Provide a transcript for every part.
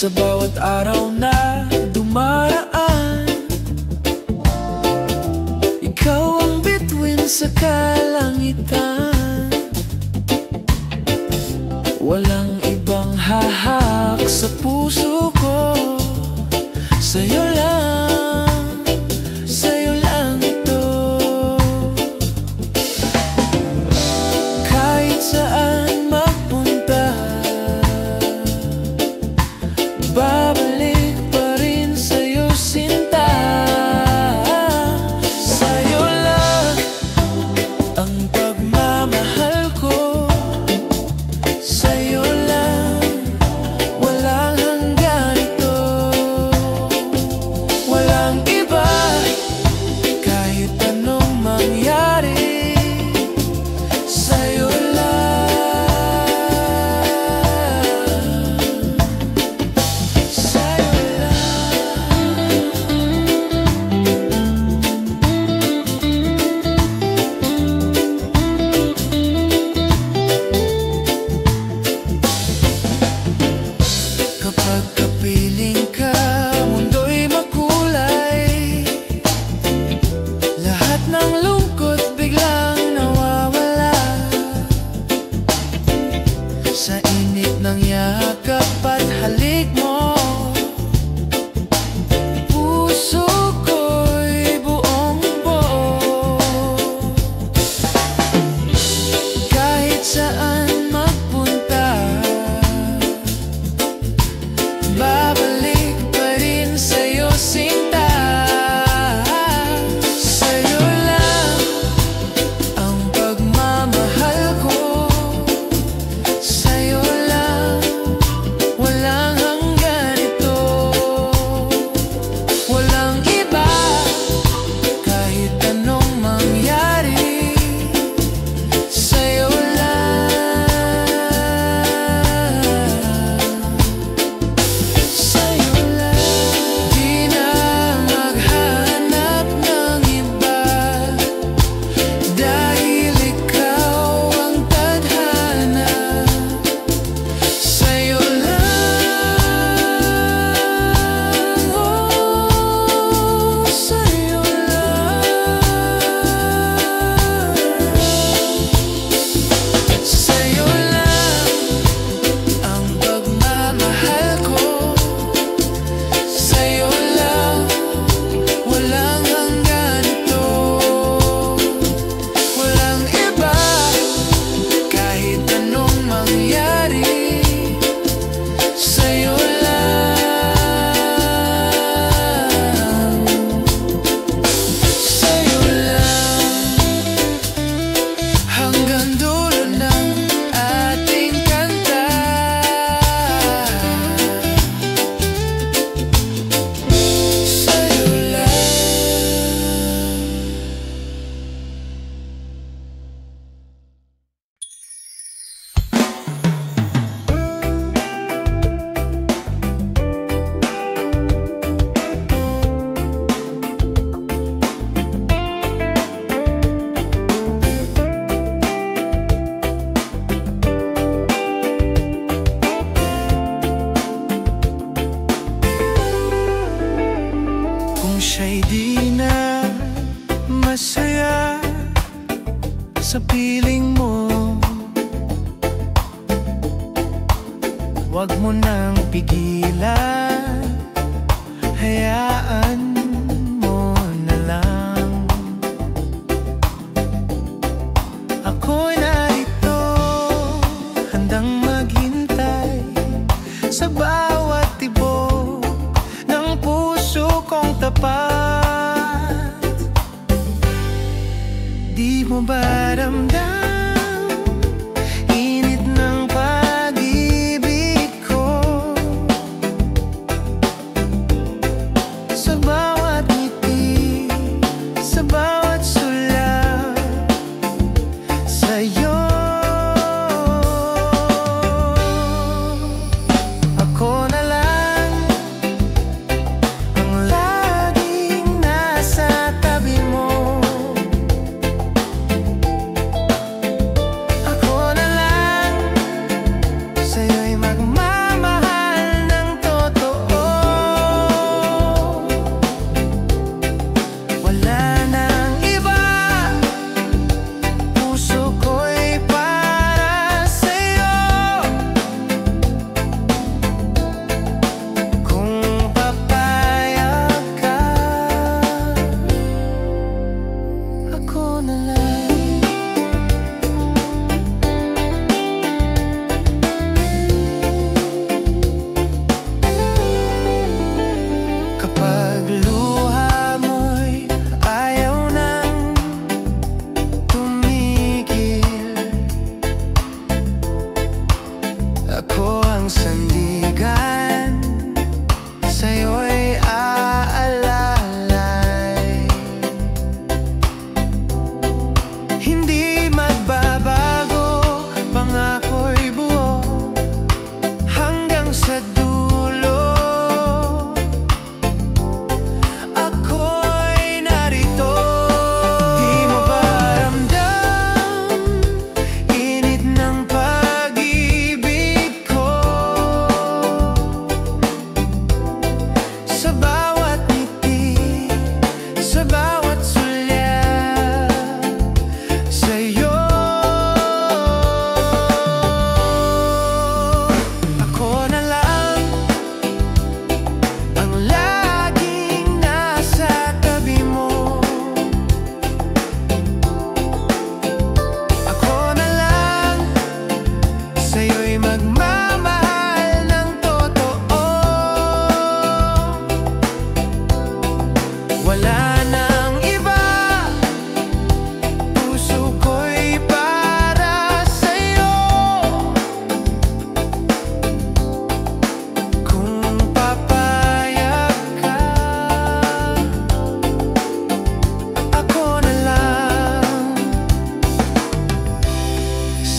sa bawat araw na dumaraan. Ikaw ang bituin sa kalangitan, walang ibang hahak sa puso ko. Sa'yo lang, sa'yo lang ito. Kahit saan magpunta, babalik pa rin sa'yo, sinta. Sa'yo lang ang pagmamahal ko. Sa'yo lang, walang hanggan ito. Walang iba, kahit anong mangyari. Sa'yo lang, sa'yo lang. Kapag kapiling ka, mundo'y makulay. Lahat ng lungkot biglang nawawala. Sa init ng yakap at halik mo, puso ko'y buong buo. Kahit saan magpunta, babalik pa rin sa'yo, sinta. Sa'yo lang ang pagmamahal ko. Sa'yo lang, walang hanggan ito. Walang iba, kahit anong mangyari. Sa'yo lang, sa'yo lang. Di na maghanap ng iba, dahil ikaw ang tadhana. Sa'yo lang, oh, sa'yo lang. Sa'yo lang ang pagmamahal ko. Sa'yo lang, walang hanggan ito. Walang iba, kahit anong mangyari. Sa'yo lang, sa'yo lang. Hanggang dulo ng ating kanta. Sa'yo lang. Kung siya'y di na masaya sa piling mo, wag mo nang pigilan, hayaan mo na lang. Ako'y narito, handang maghintay sa bawat tibok ng puso kong tapat. Di mo ba ramdam init ng pag-ibig ko? Sa bawat ngiti, sa bawat sulat, sa'yo. Ako na lang ang laging nasa tabi mo.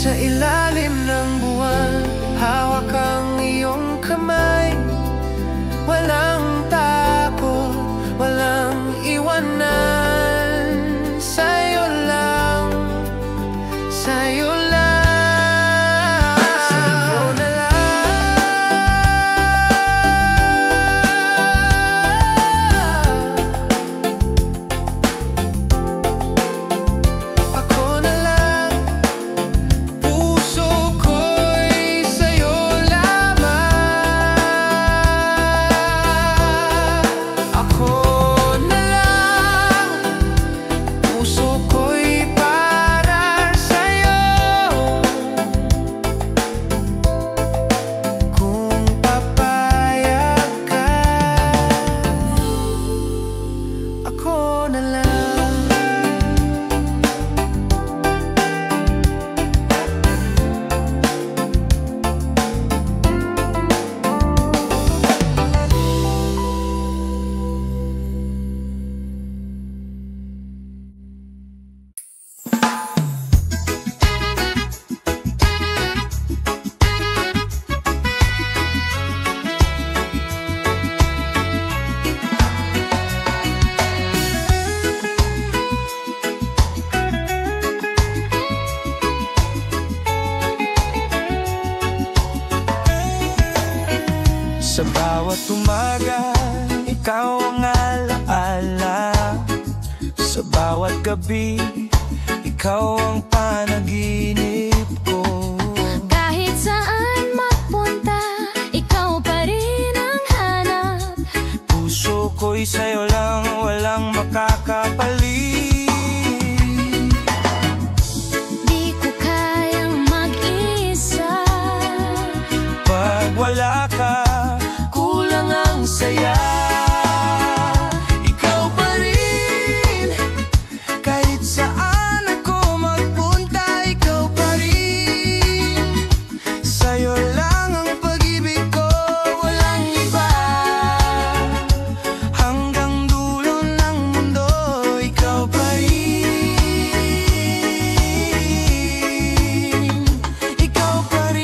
Sa ilalim ng buwan, hawak ang iyong kamay. Walang takot, walang iwanan. Sa'yo lang, sa'yo lang, sa'yo na lang. Ako na lang, puso ko'y sa'yo lamang. Ako na lang, puso ko'y para sa'yo. Kung papayag ka, ako na lang. Sa bawat umaga, ikaw ang alaala. Sa bawat gabi, ikaw ang panaginip ko. Kahit saan magpunta, ikaw pa rin ang hanap. Puso ko'y sa'yo lang, walang makakapalit. Di ko kayang mag-isa. Pag wala ka, kulang ang saya. Ikaw pa rin, kahit saan ako magpunta, ikaw pa rin. Sa'yo lang ang pag-ibig ko, walang iba. Hanggang dulo ng mundo, ikaw pa rin. Ikaw pa rin.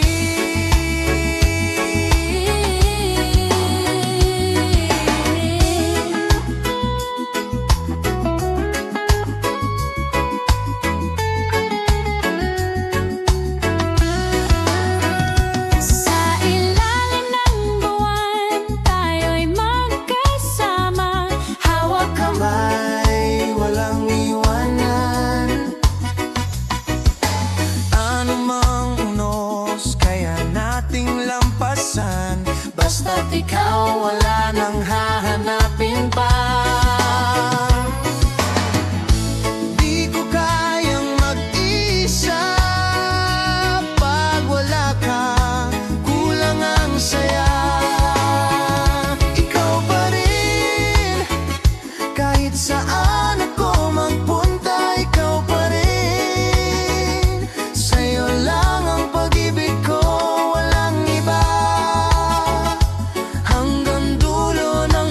Sa ilalim ng buwan, tayo'y magkasama. Hawak kamay, Ay, walang iwanan. Ano mang unos, kaya nating lampasan. Basta't ikaw, wala nang hahanapin pa. Di ko kayang mag-isa. Pag wala ka, kulang ang saya. Ikaw pa rin, kahit saan ako magpunta, ikaw pa rin. Sa'yo lang ang pag-ibig ko, walang iba. Hanggang dulo ng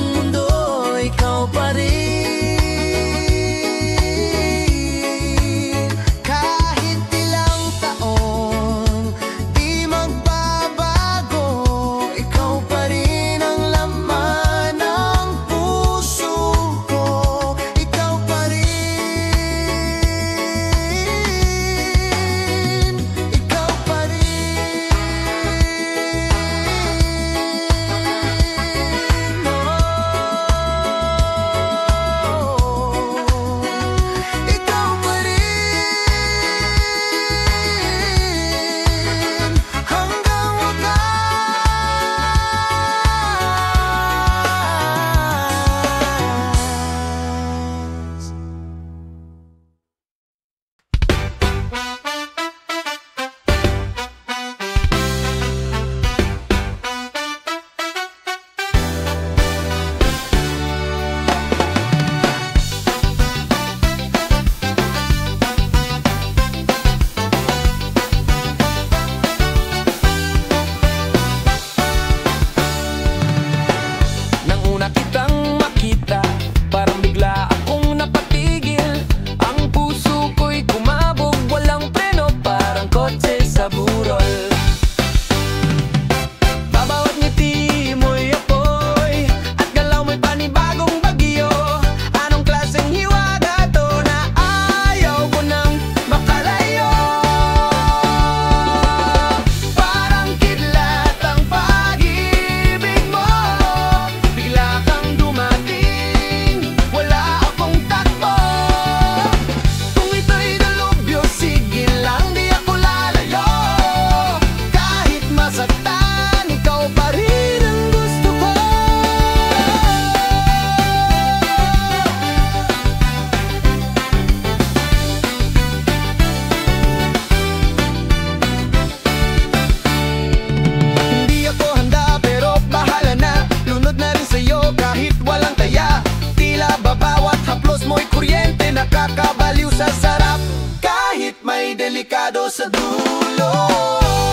sa dulo.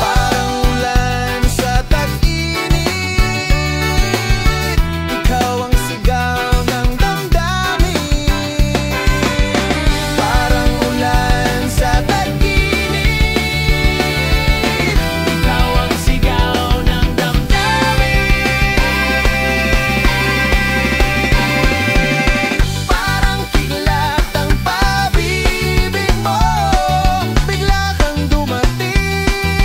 Parang ulan sa tag-init, ikaw ang sigaw ng damdamin. Parang ulan sa tag-init, ikaw ang sigaw ng damdamin. Parang kidlat ang pag-ibig mo, bigla kang dumating.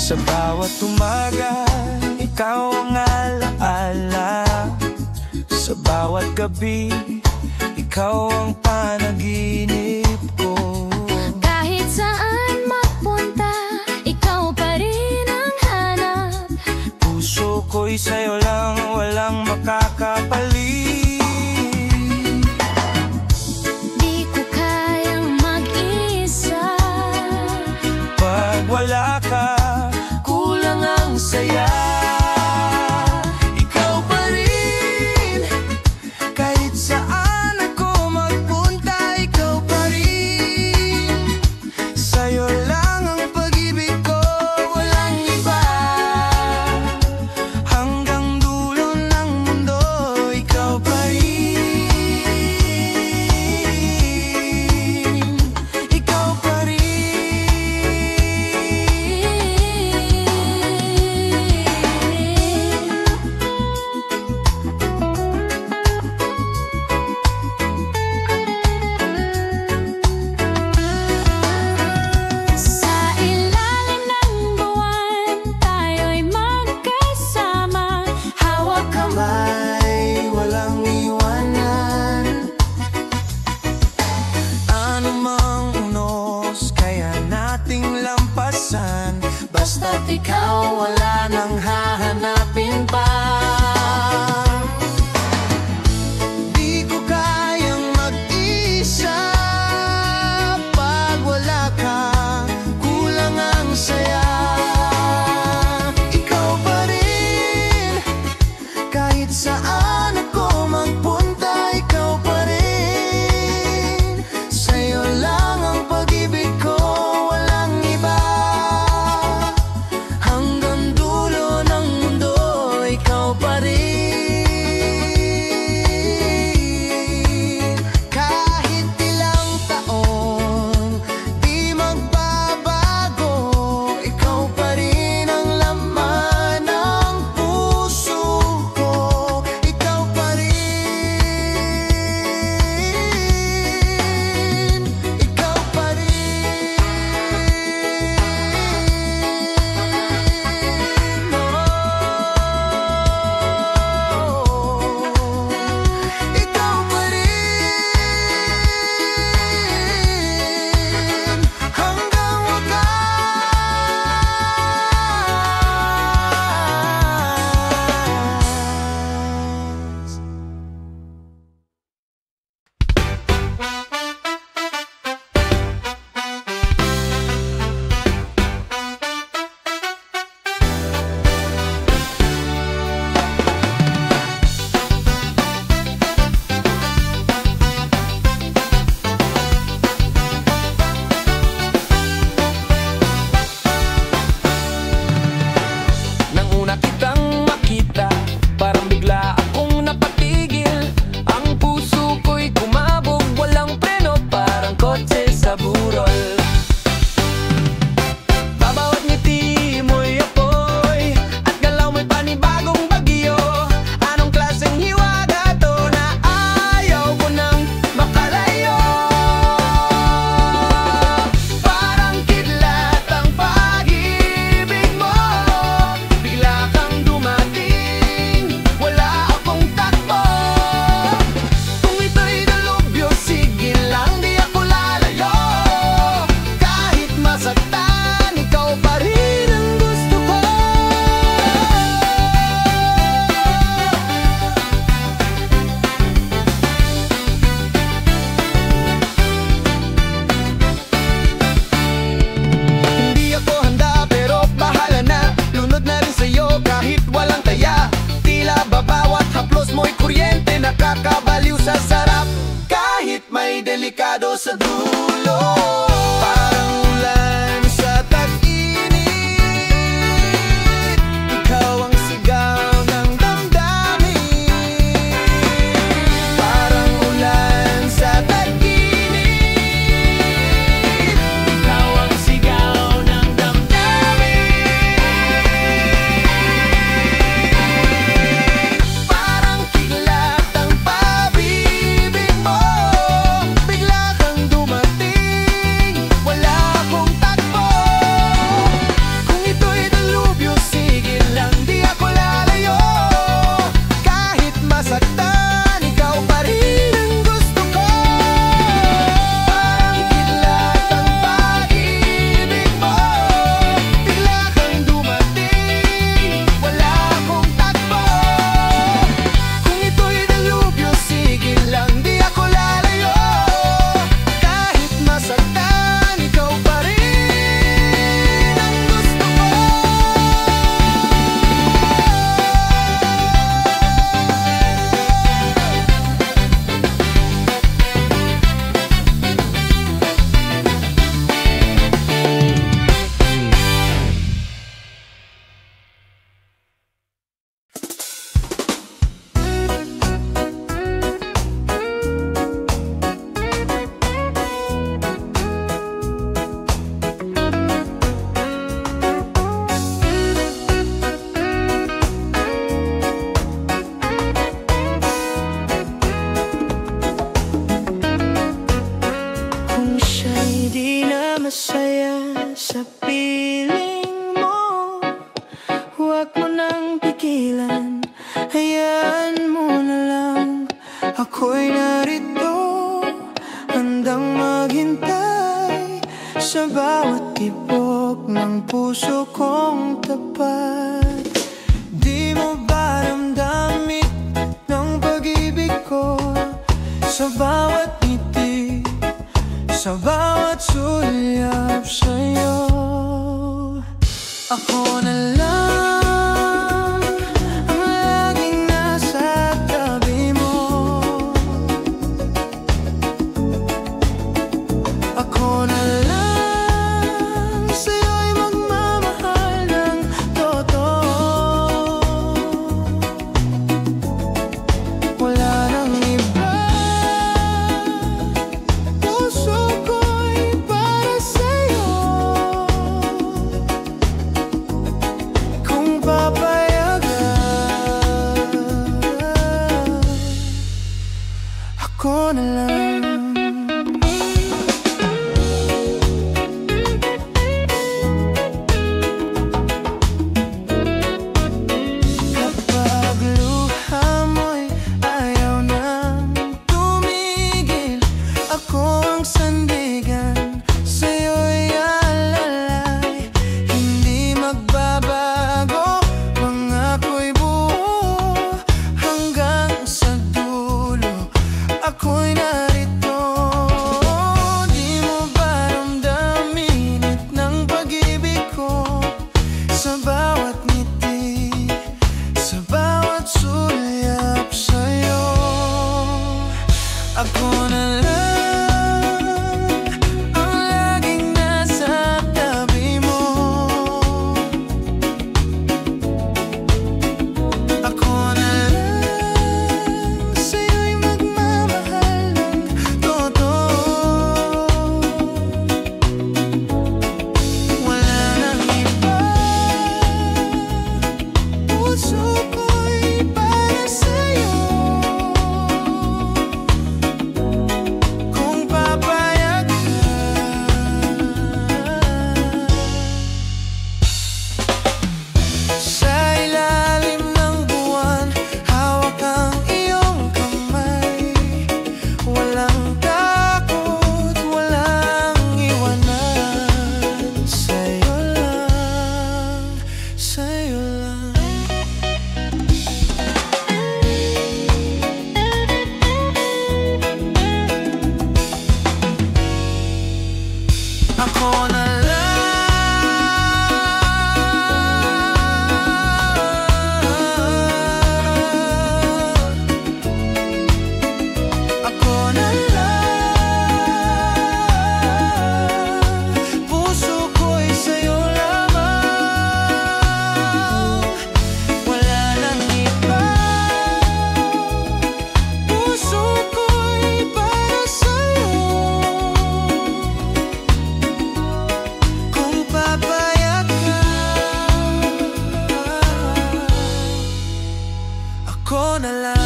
Sa bawat umaga, ikaw ang alaala. Sa bawat gabi, ikaw ang panaginip ko. Kahit saan magpunta, ikaw pa rin ang hanap. Puso ko'y sa'yo lang, walang makakapalit. Di ko kayang mag-isa. Pag wala ka, kulang ang saya. Ikaw pa rin, kahit saan ako magpunta, ikaw pa rin. Sa'yo lang ang pag-ibig ko, walang iba. Hanggang dulo ng mundo, ikaw pa rin. Ikaw pa rin. Sa ilalim ng buwan, tayo'y magkasama. Hawak Kamay, walang iwanan. Ano mang unos, kaya nating lampasan. Basta't ikaw, wala nang hahanapin pa. Di ko kayang mag-isa. Pag wala ka, kulang ang saya. Ikaw pa rin, kahit saan ako magpunta, ikaw pa rin. Sa'yo lang ang pag-ibig ko, walang iba. Hanggang dulo ng masaya sa piling mo. Huwag mo nang pigilan, hayaan mo na lang. Ako'y narito, handang maghintay sa bawat tibok ng puso kong tapat. Di mo ba damdamin ng pag-ibig ko sa bawat ngiti, sa bawat sulyap sa'yo? Ako na lang ang laging nasa tabi mo. Ako na lang sa'yo'y magmamahal ng totoo. Wala nang iba, puso ko'y para sa'yo. Kung papayagan, ako na lang. Kapag luha mo'y ayaw nang tumigil, ako ang sandigan, sa'yo'y alalay. Hindi magbabago, pangako'y buo hanggang sa dulo. Ako'y narito. Di mo ba ramdamin ng pag-ibig ko sa bawat ngiti, sa bawat sulyap sa'yo? Ako na lang ang laging nasa tabi mo. Ako na lang sa'yo'y magmamahal ng totoo. Wala nang iba, puso ko'y para sa'yo. Kung papayagan, sa ilalim ng buwan, hawak ang iyong kamay. Walang takot, walang iwanan. Sa'yo lang, sa'yo lang. Ako na lang, ako na lang, puso ko'y sa'yo lamang. Wala nang iba, puso ko'y para sa'yo. Kung papayagan, ako na lang.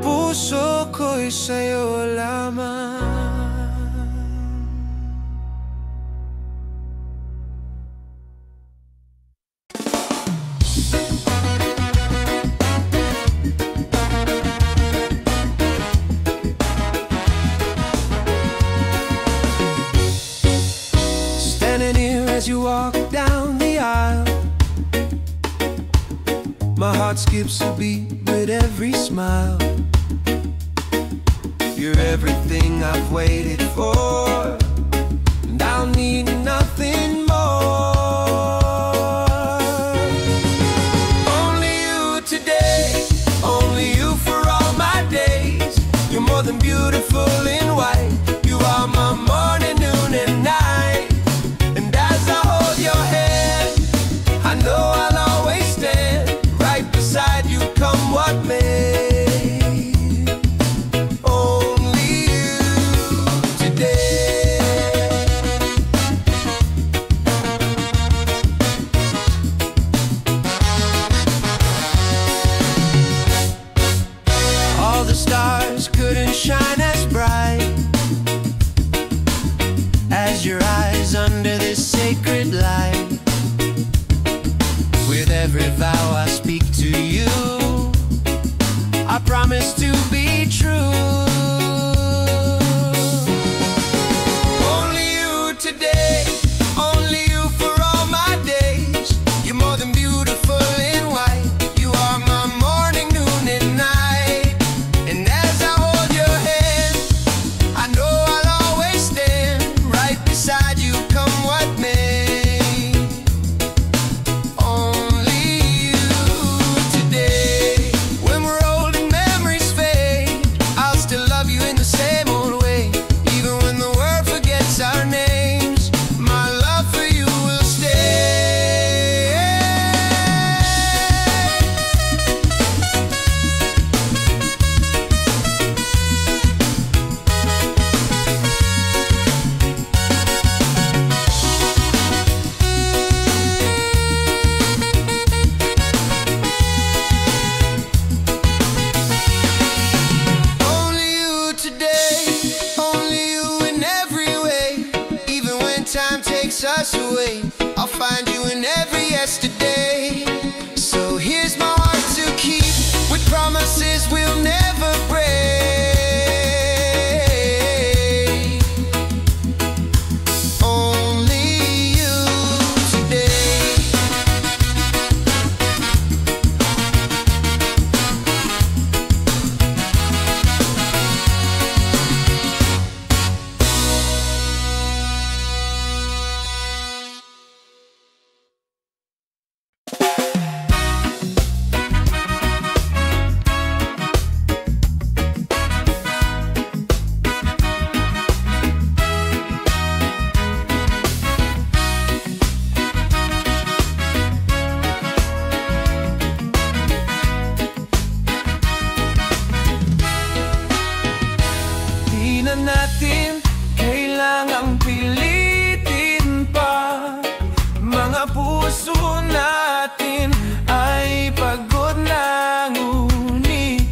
Puso ko'y sa'yo lamang. Standing here as you walk down the aisle, my heart skips a beat with every smile. You're everything I've waited for, and I'll need nothing more. Only you today, only you for all my days. You're more than beautiful in white. You are my morning, noon, and night. And as I hold your hand, I know I'll always stand right beside you, come what may. Only you takes us away. I'll find you in every yesterday. So here's my heart to keep, with promises we'll never break. Only you today. Di na natin kailangang pilitin pa. Mga puso natin ay pagod na, ngunit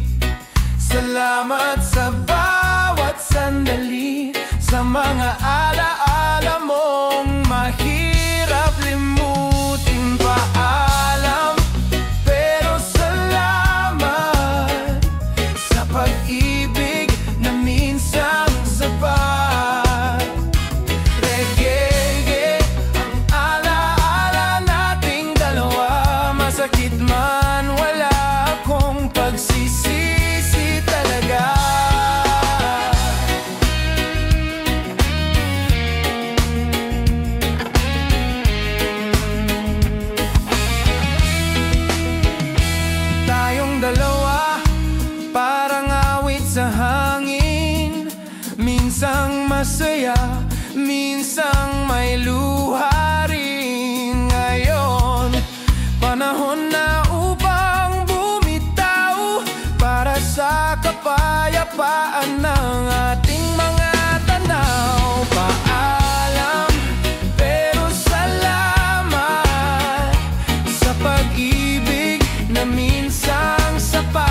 salamat sa bawat sandali, sa mga alaala mong mahirap limutin. Paalam, pero salamat sa pag-ibig na minsang sapat. Reggae, ang alaala nating dalawa. Masakit man, wala akong pagsisisi talaga. Tayong dalawa, parang awit sa hangin. Minsang masaya, minsang may luha rin. Ngayon, panahon na upang bumitaw para sa kapayapaan ng ating mga tanaw. Paalam, pero salamat sa pag-ibig na minsang sapat.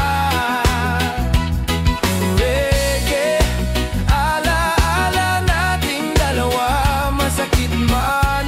Reggae, alaala nating dalawa. Masakit man,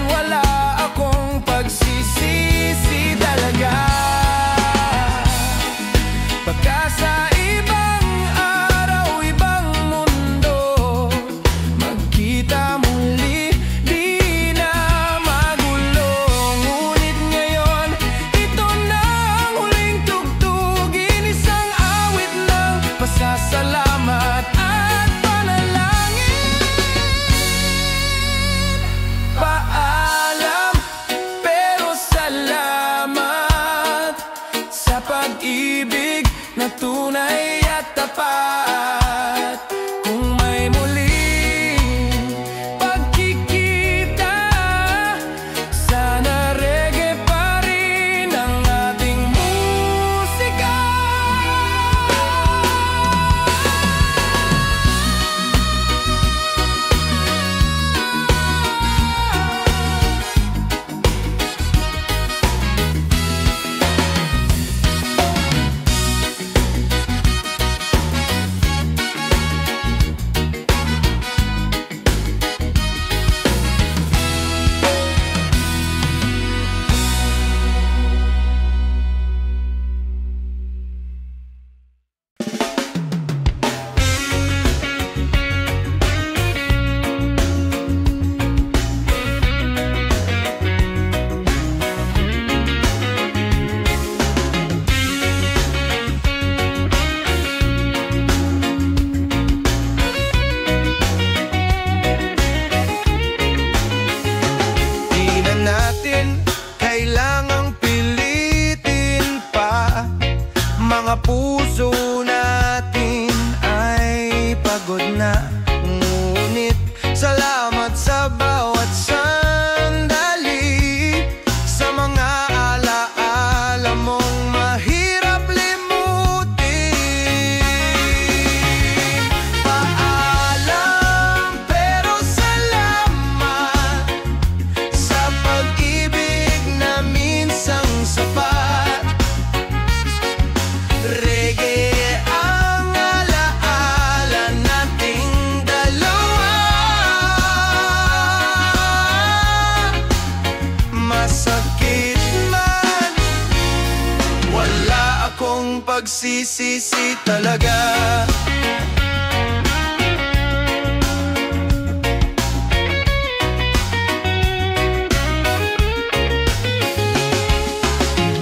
pagsisisi talaga.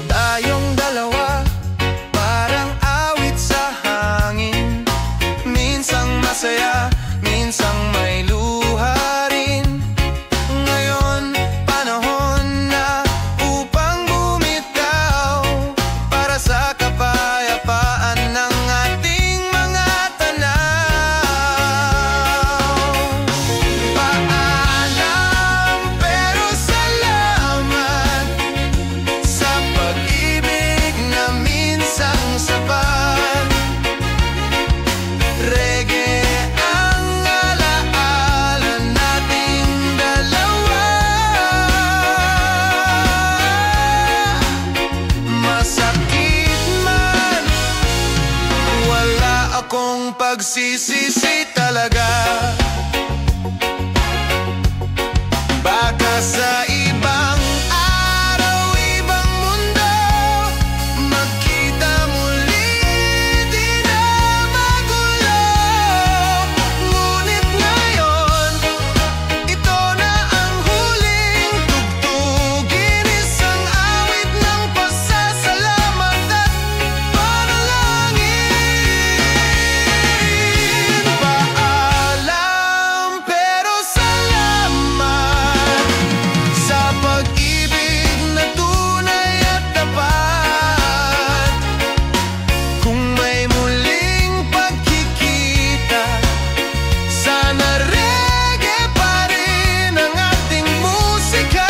Tayong dalawa, parang awit sa hangin. Minsang masaya, minsang may luha rin. Ngayon, panahon na upang bumitaw para sa kapayapaan ng ating mga tanaw. Paalam pero salamat sa pag-ibig na minsang sapat. Reggae ang alaala nating dalawa. Masakit man, wala akong pagsisisi talaga. Baka sa ibang araw, ibang mundo, magkita muli, di na magulo. Ngunit ngayon, ito na ang huling tugtugin. Isang awit ng pasasalamat at panalangin. Paalam pero salamat sa pag-ibig na tunay at tapat. Kung may muling pagkikita, sana reggae pa rin ang ating musika.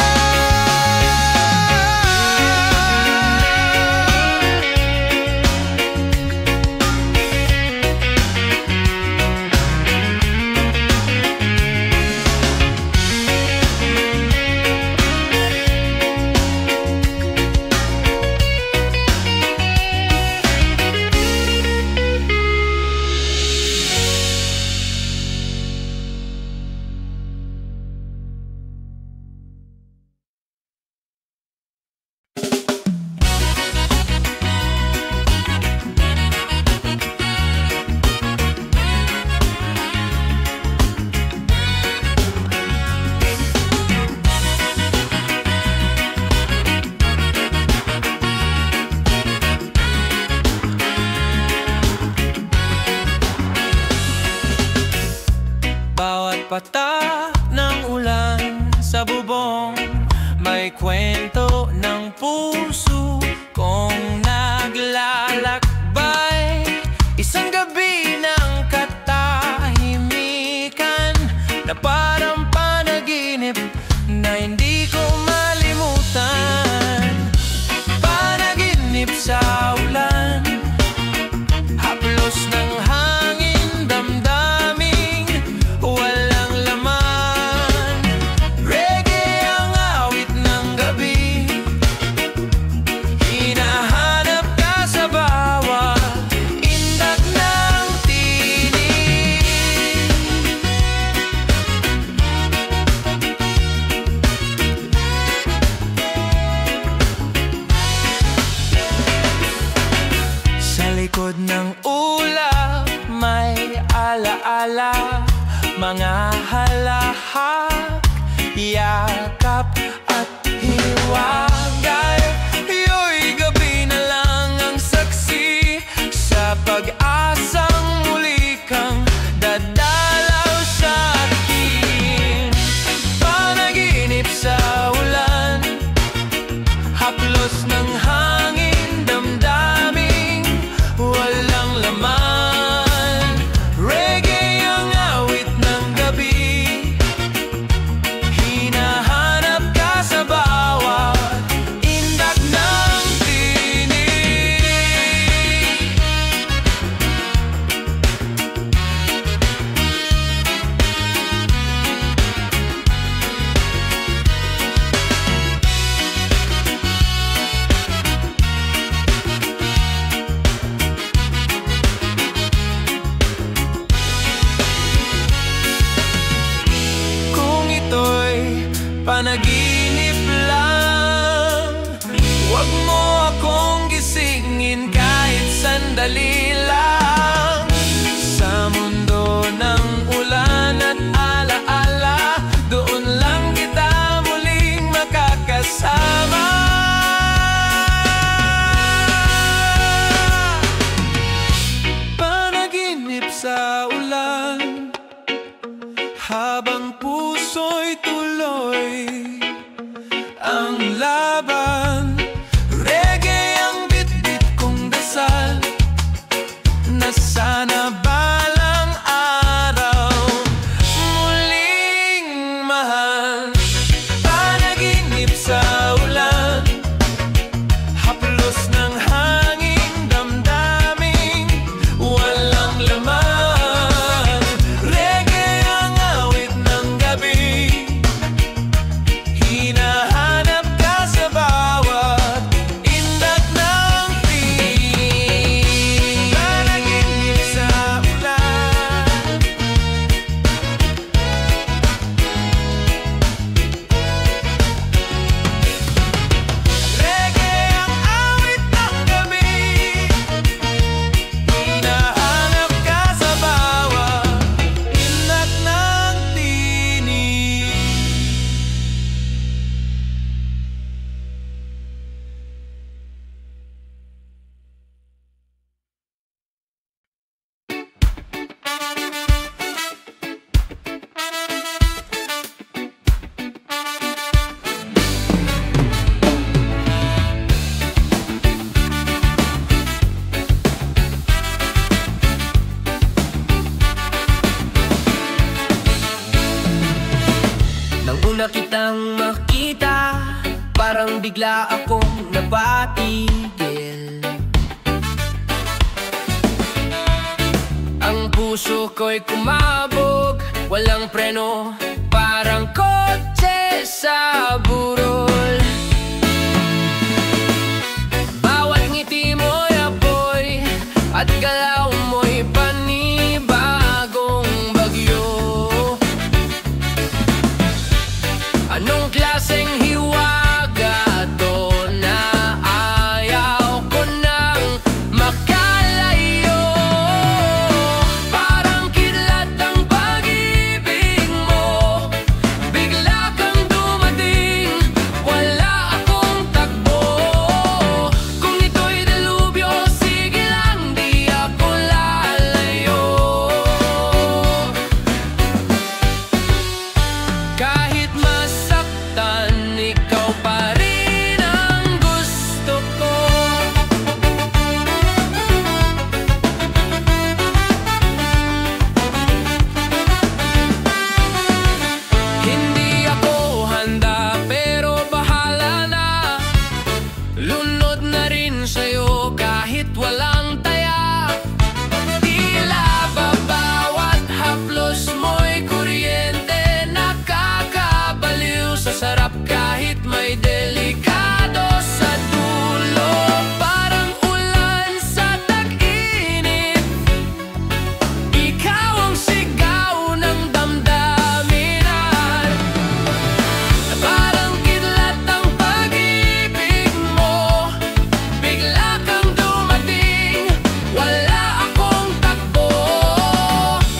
Bawat patak ng ulan sa bubong, may kwento ng puso kong naglalakbay. Isang gabi ng katahimikan na parang panaginip na hindi ko malimutan. Panaginip sa ulan, haplos ng hangin, damdaming walang laman. Reggae ang awit ng gabi, hinahanap ka sa bawat indak ng tinig. Sa likod ng ulap may alaala, mga halahak, yakap at hiwagay. Iyo'y gabi na lang ang saksi sa pag-asang muli kang dadalaw sa akin. Panaginip sa ulan, haplos ng hangin, damdaming walang laman. Reggae ang awit ng gabi, hinahanap ka sa bawat indak ng tinig. panaginip lang. Huwag mo akong gisingin kahit sandali. habang puso'y tuloy ang laban. Reggae ang bitbit kong dasal, na sana balang araw muling mahal. Panaginip sa ulan, haplos ng hanging damdaming walang laman. Reggae ang awit ng gabi, hinahanap ka sa bawat indak ng tinig. Panaginip sa ulan, reggae ang awit ng gabi, hinahanap ka sa bawat indak ng tinig. Nang una kitang makita, parang bigla akong napatigil. Ang puso ko'y kumabog, walang preno, parang kotse sa burol. Bawat ngiti mo'y apoy, at galaw mo'y panibagong bagyo. Anong klaseng hiwaga to na ayaw ko nang makalayo? Parang kidlat ang pag-ibig mo, bigla kang dumating, wala akong takbo. Kung ito'y delubyo, sige lang, di ako lalayo. Kahit masaktan, ikaw pa rin ang gusto ko. Hindi ako handa, pero bahala na. Lunod na rin sa'yo kahit walang taya. Tila ba bawat haplos mo'y kuryente, nakakabaliw sa sarap kahit may delikado sa dulo. Parang ulan sa tag-init, ikaw ang sigaw ng damdaminan. Parang kidlat ang pag-ibig mo, bigla kang dumating, wala akong takbo.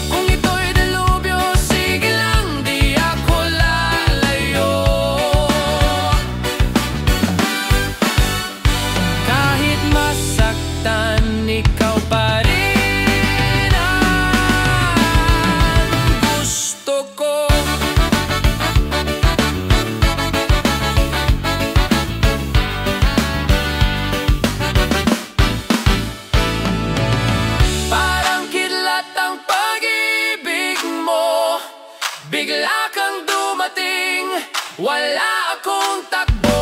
Kung ito'y delubyo, sige lang, di ako lalayo. Kahit masaktan, ikaw pa rin ang gusto ko. Parang kidlat ang pag-ibig mo, bigla kang dumating, wala akong takbo.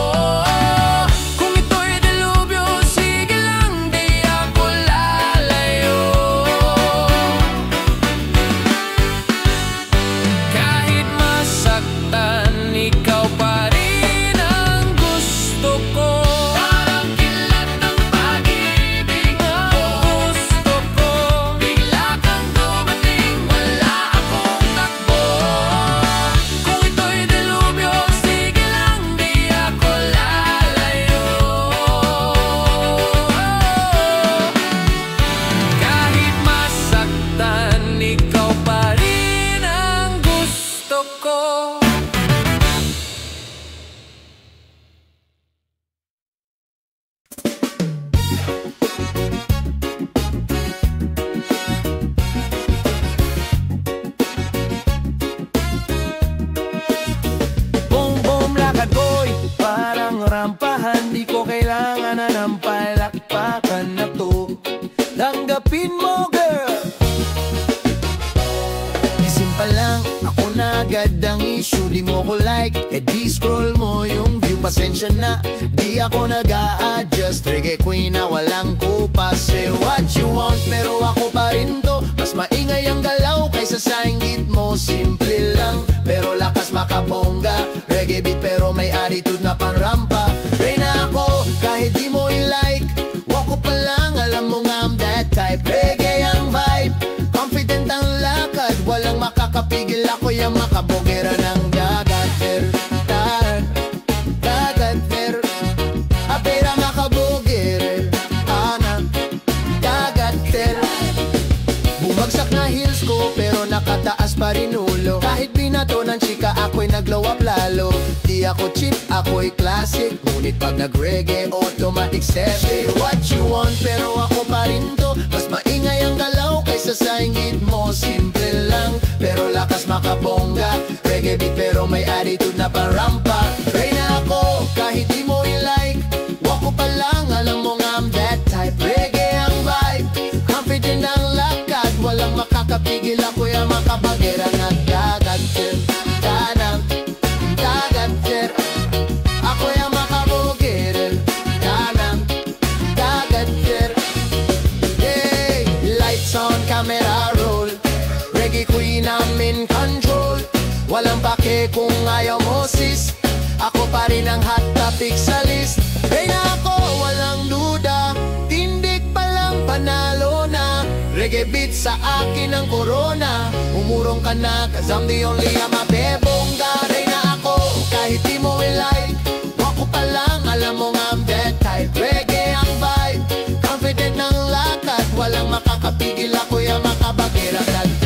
Kung ito'y delubyo, sige lang, di ako lalayo. Kahit masaktan, ikaw pa rin ang gusto ko. Parang kidlat ang pag-ibig mo, gusto ko, bigla kang dumating, wala akong takbo. Kung ito'y delubyo, sige lang, di ako lalayo. Kahit masaktan, ikaw pa rin ang gusto ko. agad ang issue, di mo ko like, di scroll mo yung view. Pasensya na, di ako nag-a-adjust. Reggae queen na walang kupas. Say what you want, pero ako pa rin to. Mas maingay ang galaw kaysa sa inggit mo. Simple lang, pero lakas makabongga. Reggae beat pero may attitude na panrampa. Reyna ako, kahit di mo i-like. Walk ko pa lang, alam mo nga I'm that type. Reggae ang vibe, confident ang lakad. Walang makakapigil, ako yung makabogera ng dagat. Dagat, apera makabogera. Dagat, bumagsak na heels ko pero nakataas pa rin ulo. Kahit binato ng chika, ako'y naglow up lalo. Di ako cheap, ako'y classic. Ngunit pag nag-reggae, automatic step. Say what you want, pero ako pa rin to. Mas maingay ang galaw kaysa sa inggit mo. Simple lang, pero lakas makabongga. Reggae beat pero may attitude na parampa. Reyna ako, kahit di mo i-like. Walk ko pa lang, alam mo nga I'm that type. Reggae ang vibe, confident ang lakad. Walang makakapigil, ako yung makabagera ng dagat. Dagat, ako yung makabogera. Dagat, hey, lights on, camera roll. Reggae queen, I'm in control. Walang pake kung ayaw mo sis. Ako pa rin ang hot topic sa list. Reyna ako, walang duda. Tindig pa lang, panalo na. Reggae beat sa akin ang corona. Umurong ka na, cause I'm the only amabebongga. Reyna ako, kahit di mo i-like. Walk ko pa lang, alam mo nga I'm that type. Reggae ang vibe, confident ng lakad. Walang makakapigil, ako yung makabagera. Dagat,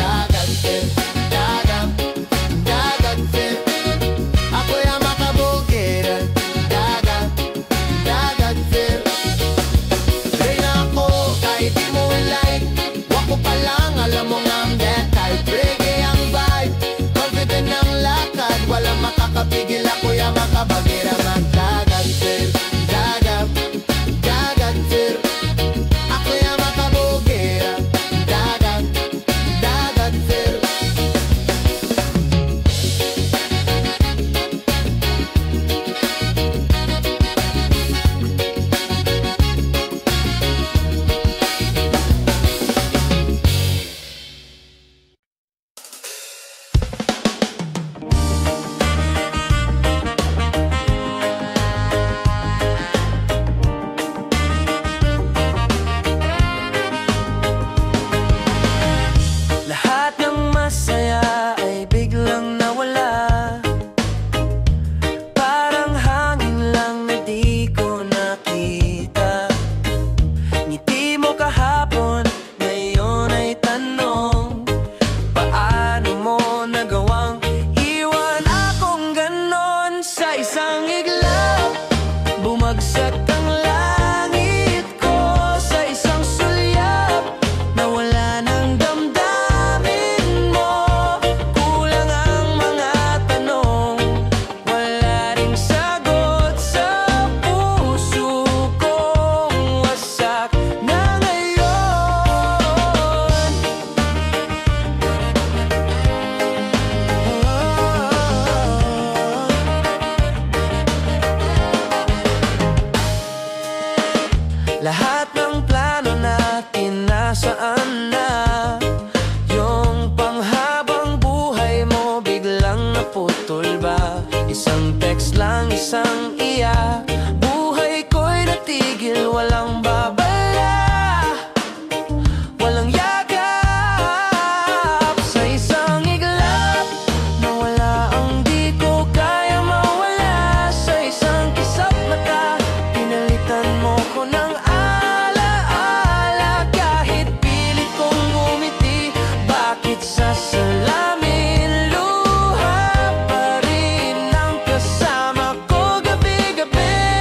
ako yung makabogera. Dagat, Reyna ako, kahit di mo i-like. Walk ko pa lang, alam mo nga I'm that type. Reggae ang vibe, confident ng lakad. Walang makakapigil, ako yung makabagera. Dagat, ako yung makabogera. Dagat, Lahat ng masaya ay biglang nawala. Parang hangin lang na di ko nakita. Ngiti mo kahapon, ngayon ay tanong. Paano mo nagawang iwan akong ganon? Sa isang iglap, bumagsak ang langit ko. Sa isang sulyap, nawala ng damdamin mo. Kulang ang mga tanong, wala ring sagot sa puso kong wasak na ngayon. Lahat ng plano natin nasaan na? Yung panghabang buhay mo biglang naputol ba? Isang text lang, isang iyak. Buhay ko'y natigil, walang babala, walang yakap. Sa isang iglap, nawala ang di ko kaya mawala. Sa isang kisap mata, pinalitan mo ko ng alaala. Kahit pilit kong ngumiti, bakit sa salamin luha pa rin ang kasama ko gabi-gabi?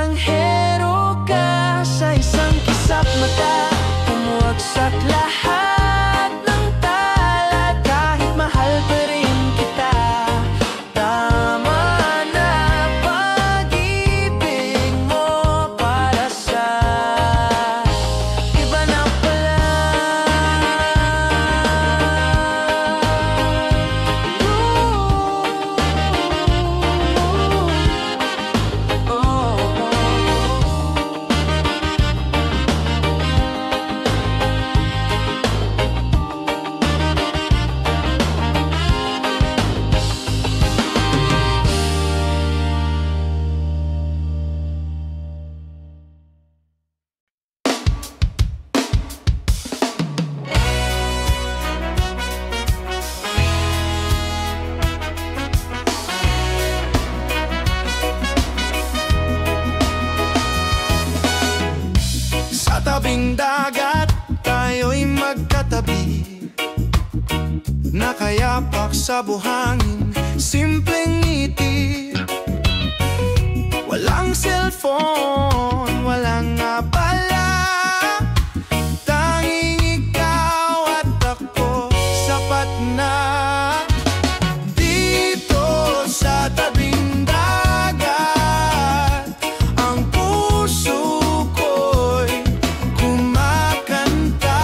estranghero ka sa isang kisap mata. Bumagsak lahat ng tala, kahit mahal pa rin kita. Tama na pag-ibig mo para sa iba na pala. Sa tabing dagat, tayo'y magkatabi, nakayapak sa buhangin, simpleng ngiti. Walang cellphone, walang abala, tanging ikaw at ako, sapat na. Dito sa tabing dagat, ang puso ko'y kumakanta.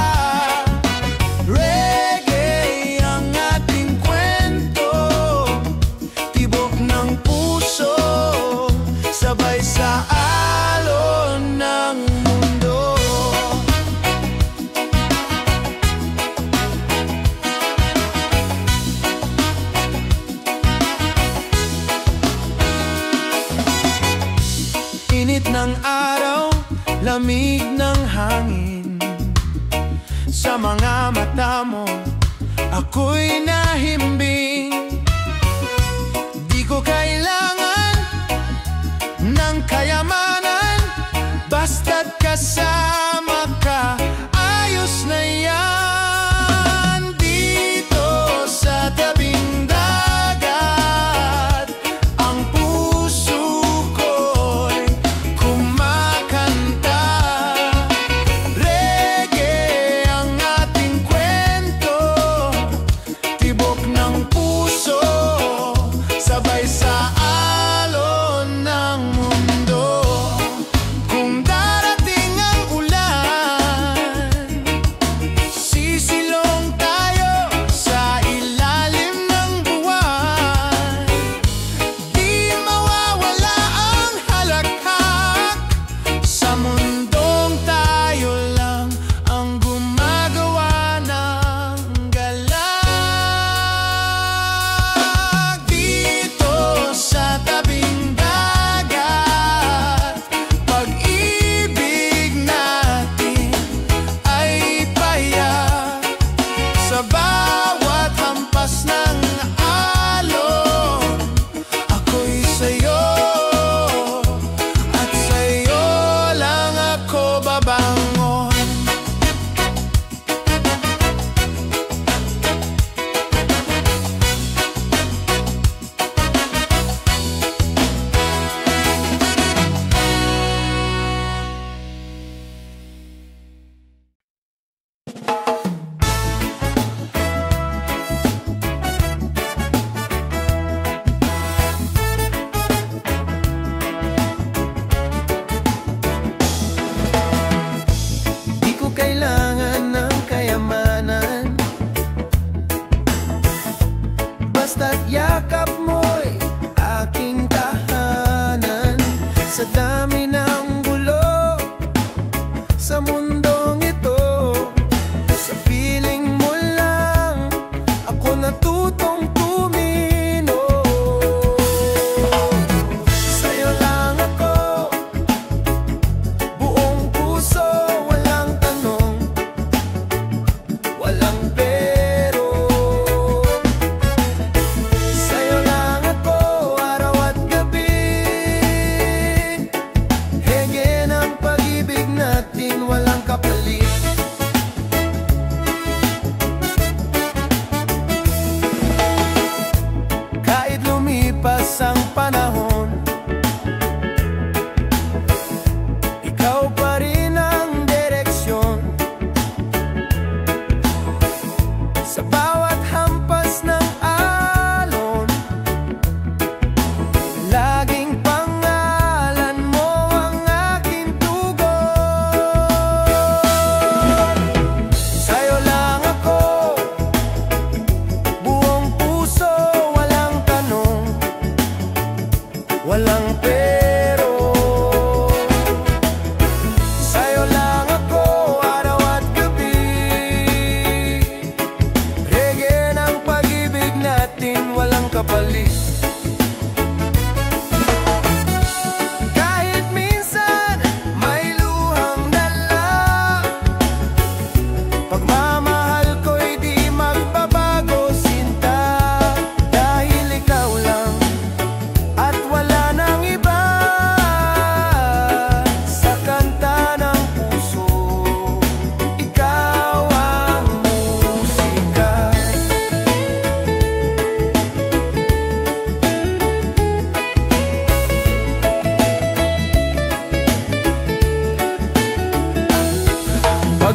Reggae ang ating kwento, tibok ng puso, sabay sa alon ng mundo. Init ng araw, lamig ng hangin, sa mga mata mo ako'y nahimbing. Di ko kailangan ng kayamanan, basta't kasama ka, ayos na yan. Dito sa tabing dagat, ang puso ko'y kumakanta. Reggae ang ating kwento, tibok ng puso, sabay sa alon ng mundo. Kung darating ang ulan, sisilong tayo sa ilalim ng buwan. Di mawawala ang halakhak sa mundong tayo lang ang gumagawa ng galak. Dito sa tabing dagat, pag-ibig natin ay payak. Sa bawat hampas ng alon, ako'y sa'yo, at sa'yo lang ako babangon. Di ko kailangan ng kayamanan, basta't yakap mo'y aking tahanan. Sa dami ng gulo sa mundong ito, sa piling mo lang ako natutong tumino. Sa'yo lang ako, buong puso, walang tanong, walang pero. Sa'yo lang ako, araw at gabi,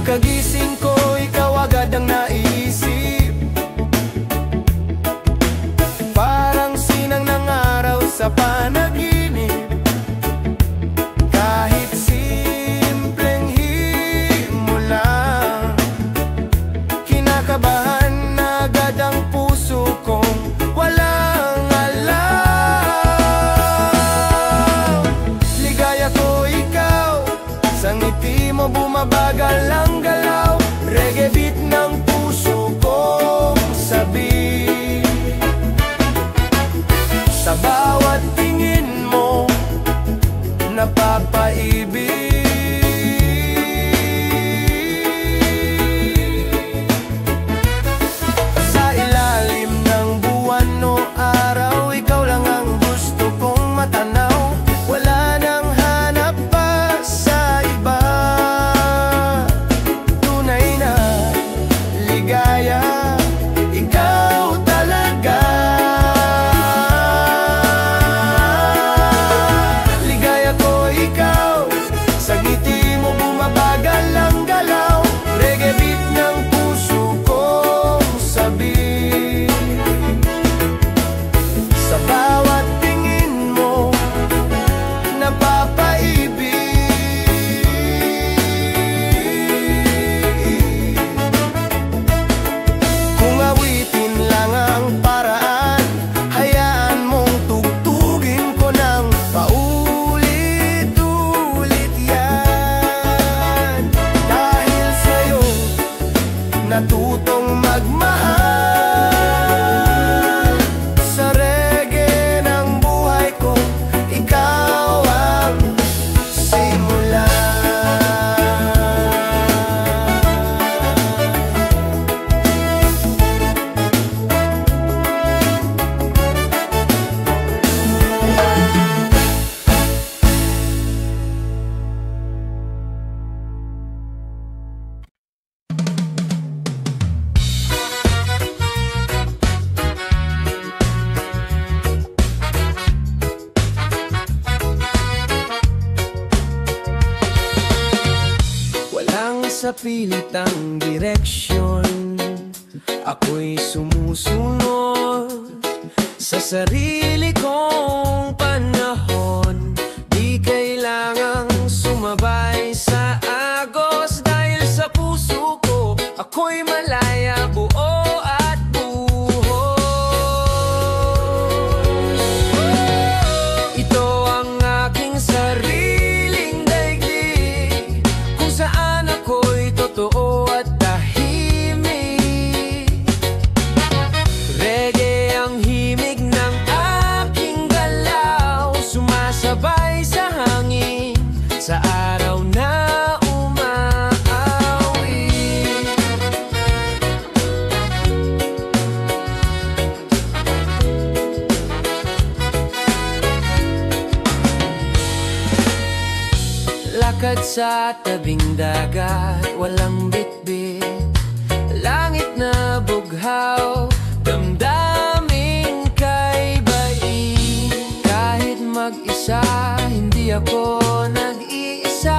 Pagkagising ko, ikaw agad ang naisip. Parang sinang ng araw sa panaginip. Kahit simpleng himo lang, kinakabahan na agad ang puso kong walang alam. Ligaya ko ikaw, sa ngiti mo bumabagal ang galaw. Reggae beat ng puso kong sabi. Sa bawat tingin mo, napapaibig. Sa ilalim ng buwan o araw, ikaw lang ang gusto kong matanaw. Wala nang hanap pa sa iba. Tunay na ligaya, ikaw talaga. Ligaya ko ikaw, sa ngiti mo bumabagal ang galaw. Reggae beat ng puso kong sabi. Sa bawat tingin mo, napapaibig. Kung awitin lang ang paraan, hayaan mong tugtugin ko ng paulit-ulit yan. Dahil sa'yo, natutong magmahal. Sa reggae ng buhay ko, ikaw ang simula. Walang sa pilit ang direksyon, ako'y sumusunod sa sarili kong panahon. Di kailangang sumabay sa agos, dahil sa puso ko ako'y malaya, buo at buhos. Ito ang aking sariling daigdig, kung saan ako'y totoo at tahimik. Reggae ang himig ng aking galaw, sumasabay sa hangin, sa araw na umaawi. Lakad sa tabing dagat, walang bitbit, langit na bughaw, damdaming kaibain. Kahit mag-isa, hindi ako nag-iisa,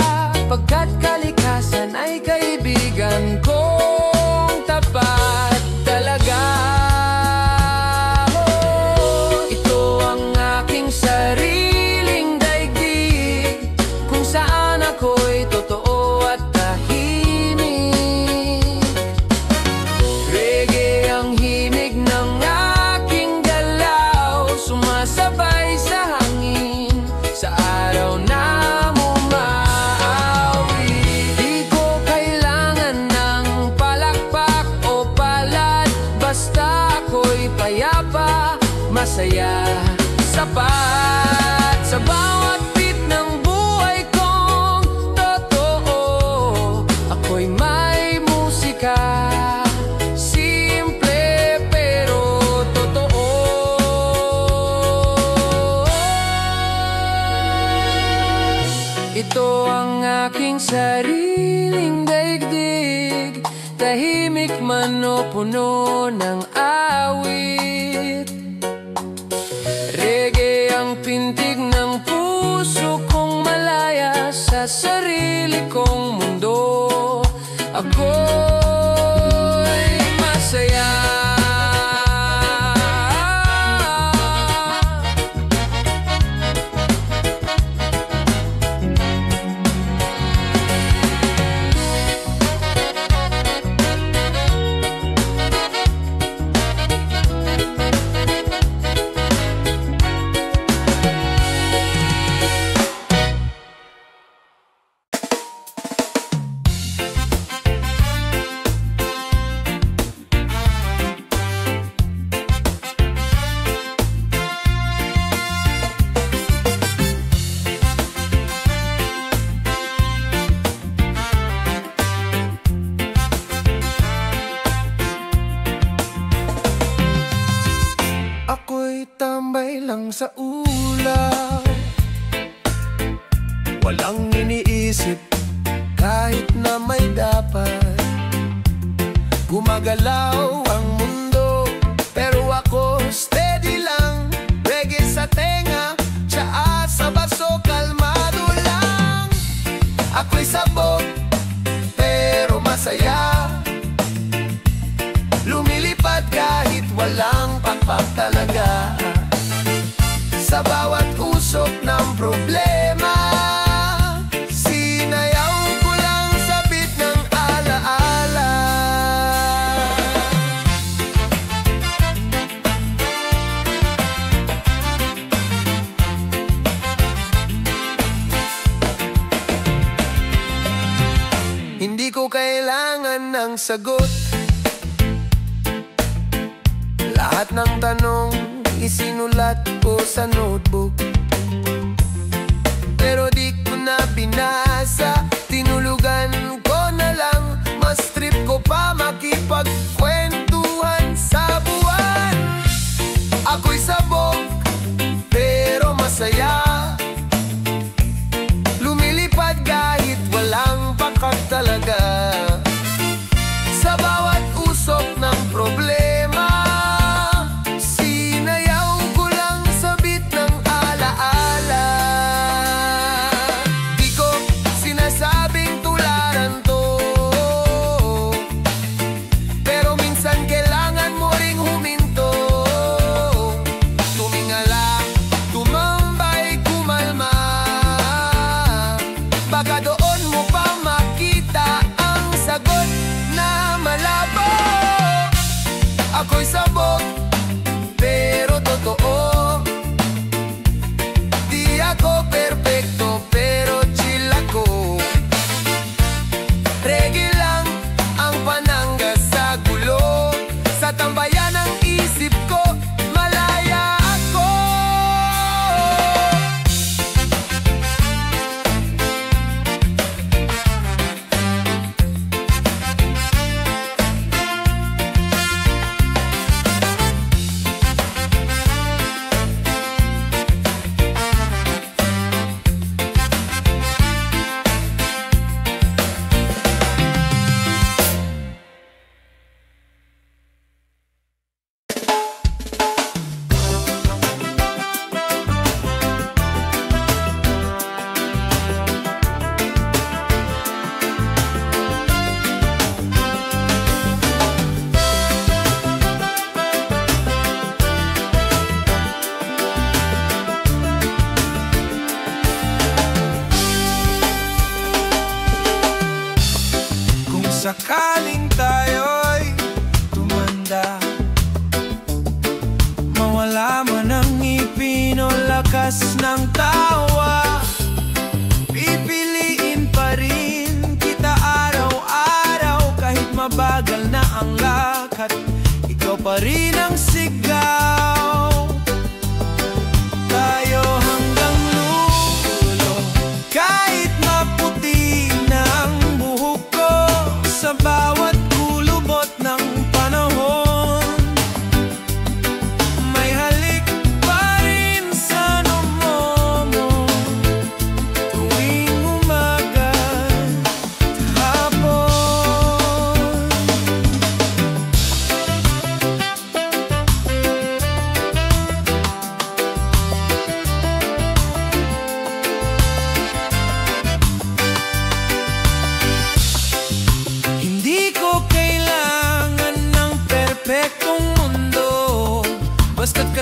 pagkat kalikasan ay kaibigan kong tapat talaga. Ito ang aking sariling daigdig, kung saan ako'y totoo at tahimik. Reggae ang himig ng aking galaw, sumasabay sa hangin, sa araw na umaawi. Di ko kailangan ng palakpak o palad, basta ako'y payapa, masaya, sapat. Sa bawat beat ng buhay kong totoo, ako'y may musika, simple pero totoo. Ito ang aking sariling daigdig, tahimik man o puno ng awit. Reggae ang pintig ng puso kong malaya, sa sarili kong mundo ako'y masaya. Ako'y tambay lang sa ulap, walang iniisip kahit na may dapat. Gumagalaw ang mundo pero ako steady lang. Reggae sa tenga, tsaa sa baso, kalmado lang. Ako'y sabog pero masaya, lumilipad kahit walang pakpak talaga. Sa bawat usok ng problema, sinayaw ko lang sa beat ng alaala. Hindi ko kailangan ng sagot, lahat ng tanong isinulat ko sa notebook. Pero di ko na binasa, tinulugan ko na lang. Mas trip ko pa makipagkwentuhan sa buwan. Ako'y sabog pero masaya, lumilipad kahit walang pakak talaga. Sa bawat usok ng problema, ako'y sabog pero totoo. Di ako perpekto pero chill ako. Reggae lang ang panangga sa gulo. Sa tambayan ng isip ko, malaya ako. Sakaling tayo'y tumanda, mawala man ang ngipin o lakas ng tawa, pipiliin pa rin kita araw-araw. Kahit mabagal na ang lakad, ikaw pa rin ang sigaw. Tayo hanggang lulo, kahit maputi na ang buhok ko. Sa bawat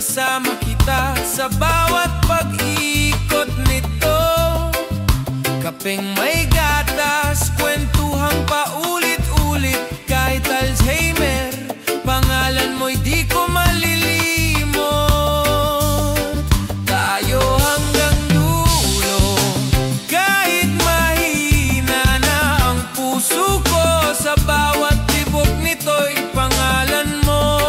kasama kita sa bawat pag-ikot nito. Kapeng may gatas, kwentuhang paulit-ulit. Kahit Alzheimer, pangalan mo'y di ko malilimot. Tayo hanggang dulo, kahit mahina na ang puso ko. Sa bawat tibok nito'y pangalan mo.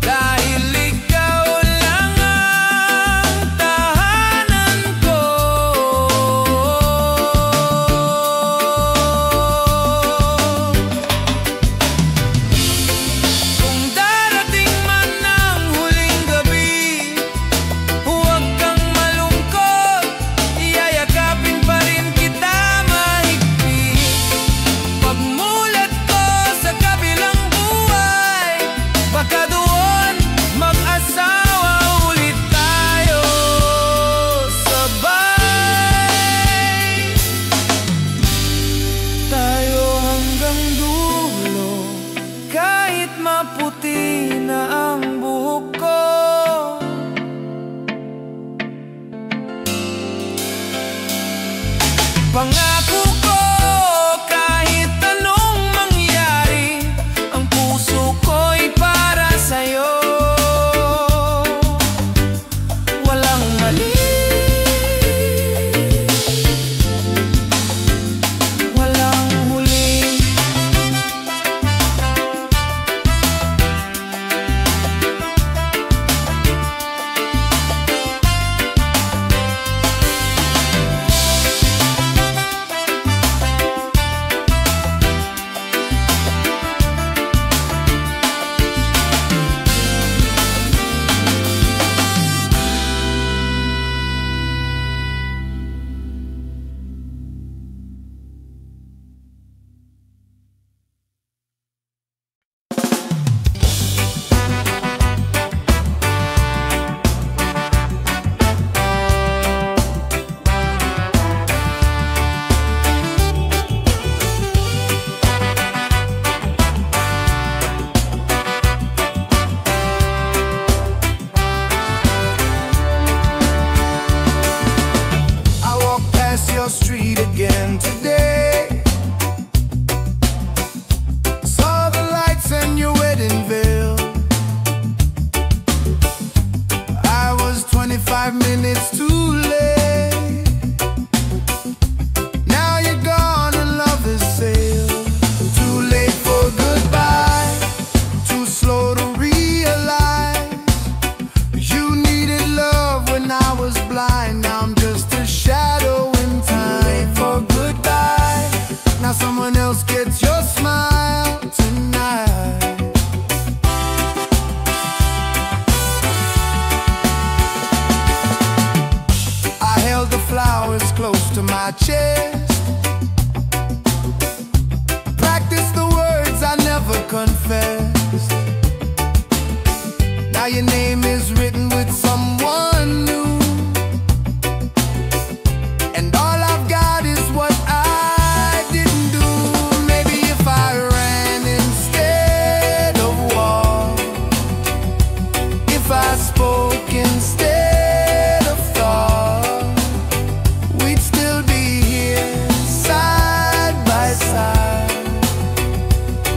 Dahil ikaw lang ang tahanan ko. Kung darating man ang huling gabi, huwag kang malungkot, iyayakapin pa rin kita mahigpit. Pagmulat ko sa kabilang buhay, baka doon mag-asawa ulit tayo sabay. Tayo hanggang dulo, kahit maputi na ang buhok ko. Pangako ko, kahit anong mangyari, ang puso ko'y para sa'yo. Walang mali, walang huli. I walked past your street again today. Saw the lights and your wedding veil. I was 25 minutes too late. Now you're gone and love has sailed. Too late for goodbye, too slow to realize. You needed love when I was blind. Now I'm just a shadow in time. Wait for goodbye. Now someone else gets your smile tonight. I held the flowers close to my chest. Practiced the words I never confessed. Now your name is written with someone new, and all I've got is what I didn't do. Maybe if I ran instead of walked, if I spoke instead of thought, we'd still be here side by side.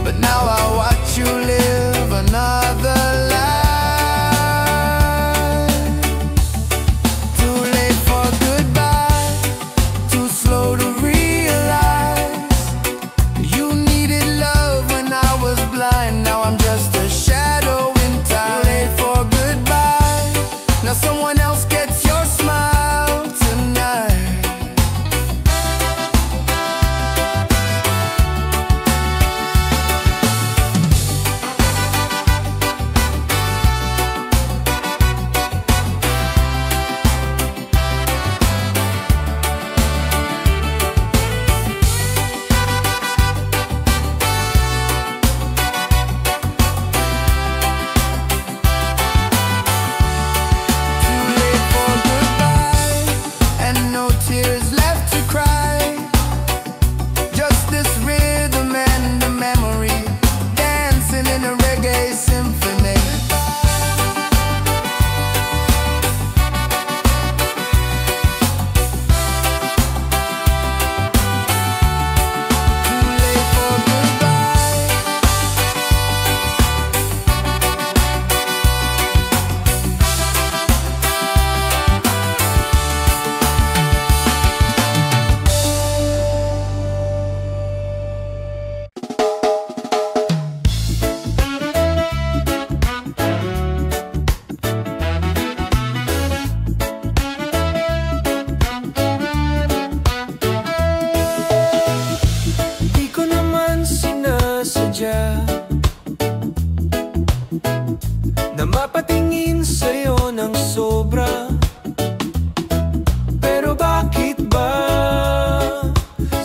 But now I watch you live another life.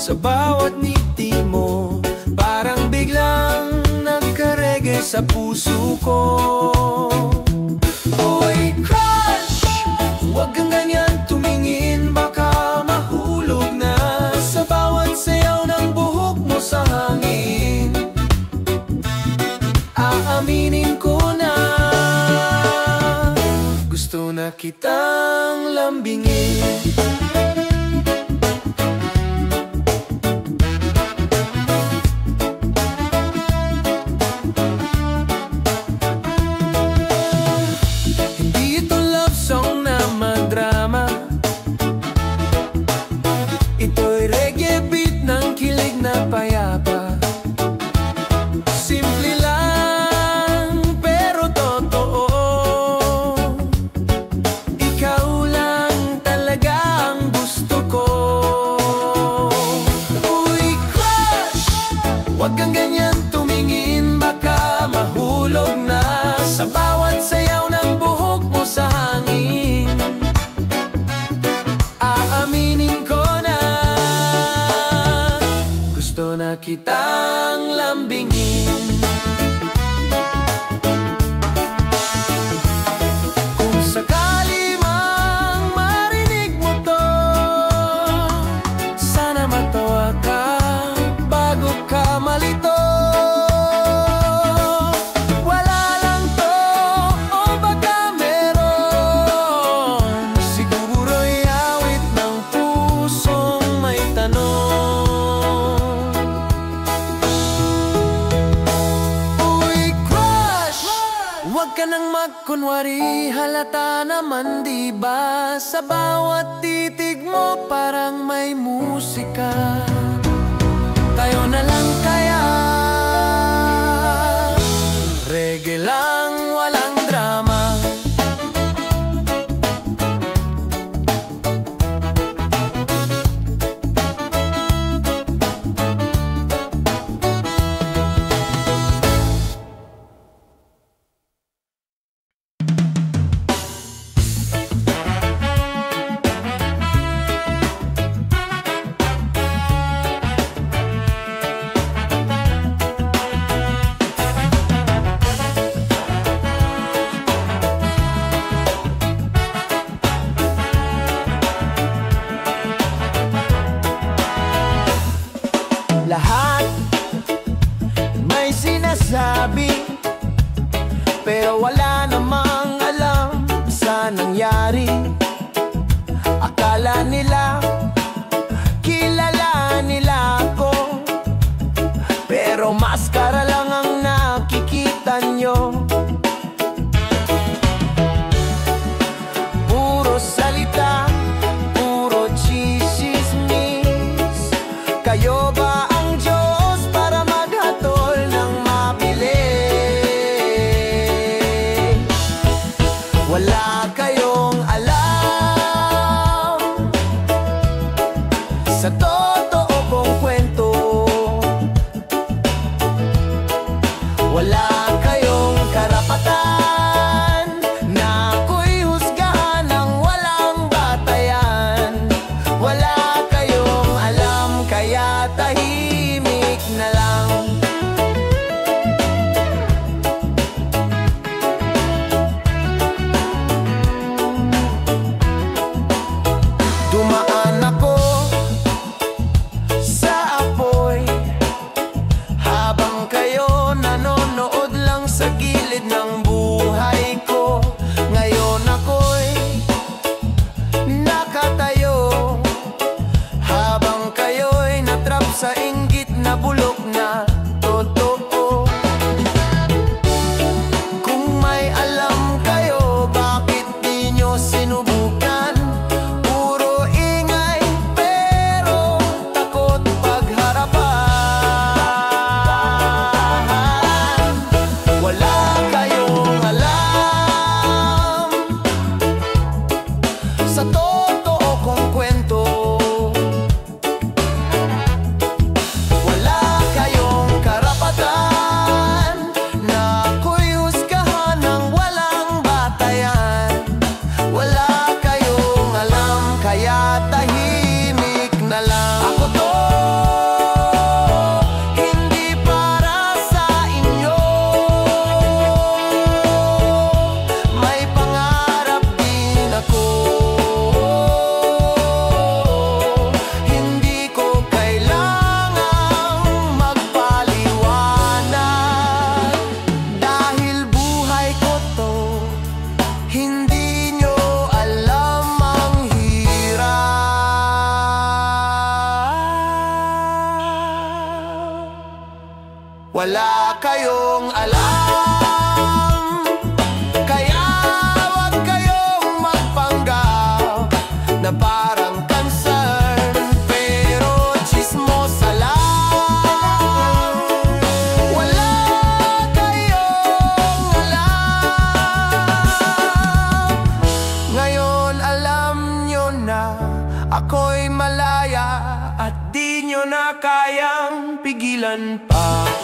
sa bawat ngiti mo. Parang biglang nagka-reggae sa puso ko. Oy, crush, huwag kang ganyan tumingin, baka mahulog na sa bawat sayaw ng buhok mo sa hangin. Aaminin ko na gusto na kitang lambingin. Hindi ito love song na madrama, ito'y reggae beat ng kilig na payapa. Simple lang pero totoo, ikaw lang talaga ang gusto ko. Uy, crush, huwag kang ganyan tumingin, baka mahulog na sa bawat sayaw ng buhok mo sa hangin. Aaminin ko na gusto na kitang lambingin. Kung sakali mang marinig mo to, sana matawa ka bago ka malito. Wala lang to o baka meron, siguro'y awit ng pusong may tanong. Uy, crush, huwag ka nang magkunwari, halata naman diba? Sa bawat titig mo parang may musika. Tayo na lang kaya, reggae lang, walang drama. Lahat may sinasabi, pero wala namang alam sa nangyari. Akala nila kilala nila ako, pero maskara lang ang nakikita nyo. Puro salita, puro chismis. Kayo ba ang Diyos para maghatol ng mabili? Wala kayong alam sa totoo kong kwento. Wala kayong karapatan na ako'y husgahan ng walang batayan. Wala kayong alam kaya tahimik na lang. Dumaan ako sa apoy habang kayo nanonood lang sa gilid ng buhay ko. Ngayon ako'y nakatayo habang kayo'y natrap sa inggit na bulok na totoo. Kung may alam kayo, bakit di nyo sinubukan? Puro ingay pero takot pagharapan. Wala kayong alam sa totoo kong kwento. wala kayong alam. Kaya wag kayong magpanggap na parang concern, pero chismosa lang. Wala kayong alam. Ngayon alam nyo na ako'y malaya at di nyo na kayang pigilan pa.